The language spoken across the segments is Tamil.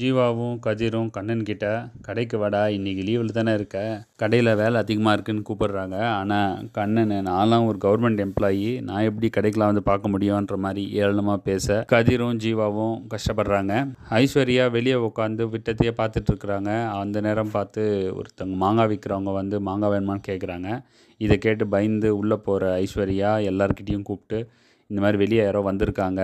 ஜீவாவும் கதிரும் கண்ணன் கிட்ட கடைக்கு வாடா, இன்னைக்கு லீவில் தானே இருக்க, கடையில் வேலை அதிகமாக இருக்குன்னு கூப்பிடுறாங்க. ஆனால் கண்ணன், நான்லாம் ஒரு கவர்மெண்ட் எம்ப்ளாயி, நான் எப்படி கடைக்கெலாம் வந்து பார்க்க முடியுன்ற மாதிரி ஏளனமாக பேச கதிரும் ஜீவாவும் கஷ்டப்படுறாங்க. ஐஸ்வர்யா வெளியே உட்காந்து விட்டத்தையே பார்த்துட்டு இருக்கிறாங்க. அந்த நேரம் பார்த்து ஒருத்தவங்க மாங்காய் விற்கிறவங்க வந்து மாங்காய் வேணுமான்னு கேட்குறாங்க. இதை கேட்டு பயந்து உள்ளே போகிற ஐஸ்வர்யா எல்லார்கிட்டையும் கூப்பிட்டு, இந்த மாதிரி வெளியே யாரோ வந்திருக்காங்க,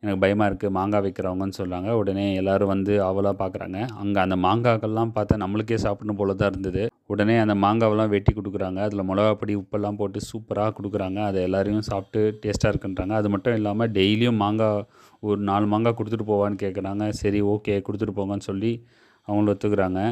எனக்கு பயமாக இருக்குது, மாங்காய் விற்கிறவங்கன்னு சொல்கிறாங்க. உடனே எல்லோரும் வந்து ஆவலாக பார்க்குறாங்க. அங்கே அந்த மாங்காய்கள்லாம் பார்த்தா நம்மளுக்கே சாப்பிடணும் போல தான் இருந்தது. உடனே அந்த மாங்காவெல்லாம் வெட்டி கொடுக்குறாங்க. அதில் மிளகாப்பொடி உப்பெல்லாம் போட்டு சூப்பராக கொடுக்குறாங்க. அதை எல்லோரையும் சாப்பிட்டு டேஸ்ட்டாக இருக்குன்றாங்க. அது மட்டும் இல்லாமல் டெய்லியும் மாங்காய் ஒரு 4 மாங்காய் கொடுத்துட்டு போவான்னு கேட்குறாங்க. சரி, ஓகே, கொடுத்துட்டு போங்கன்னு சொல்லி அவங்களும் ஒத்துக்கிறாங்க.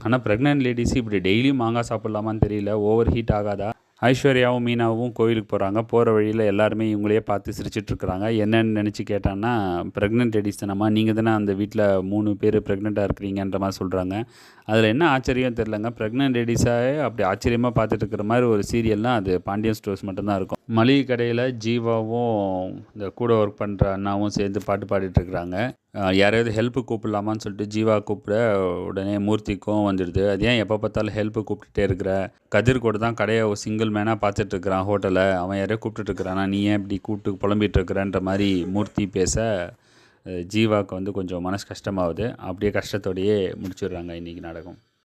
ஆனால் ப்ரெக்னென்ட் லேடிஸ் இப்படி டெய்லியும் மாங்காய் சாப்பிட்லாமான்னு தெரியல. ஓவர் ஹீட் ஆகாதா? ஐஸ்வர்யாவும் மீனாவும் கோயிலுக்கு போகிறாங்க. போகிற வழியில் எல்லாருமே இவங்களையே பார்த்து சிரிச்சிட்ருக்குறாங்க. என்னன்னு நினச்சி கேட்டான்னா, ப்ரெக்னென்ட் லேடிஸ் தானம்மா, நீங்கள் தானே அந்த வீட்டில் 3 பேர் ப்ரெக்னெண்ட்டாக இருக்கிறீங்கன்ற மாதிரி சொல்கிறாங்க. அதில் என்ன ஆச்சரியம் தெரிலங்க. ப்ரெக்னென்ட் லேடிஸாகவே அப்படி ஆச்சரியமாக பார்த்துட்டு இருக்கிற மாதிரி ஒரு சீரியல்னால் அது பாண்டியன் ஸ்டோர்ஸ் மட்டும்தான் இருக்கும். மளிகை கடையில் ஜீவாவும் இந்த கூட ஒர்க் பண்ணுற அண்ணாவும் சேர்ந்து பாட்டு பாடிட்டுருக்குறாங்க. யாரையாவது ஹெல்ப்பு கூப்பிடலாமான்னு சொல்லிட்டு ஜீவா கூப்பிட உடனே மூர்த்திக்கும் வந்துடுது. அது ஏன் எப்போ பார்த்தாலும் ஹெல்ப்பு கூப்பிட்டுட்டே இருக்கிற, கதிர் கூட தான் கடையை ஒரு சிங்கிள் மேனாக பார்த்துட்ருக்குறான் ஹோட்டலை, அவன் யாரையோ கூப்பிட்டுருக்குறானா, நீ ஏன் இப்படி கூப்பிட்டு புலம்பிகிட்ருக்குறன்ற மாதிரி மூர்த்தி பேச ஜீவாவுக்கு வந்து கொஞ்சம் மனசு கஷ்டமாகுது. அப்படியே கஷ்டத்தோடையே முடிச்சிடுறாங்க இன்றைக்கி நாடகம்.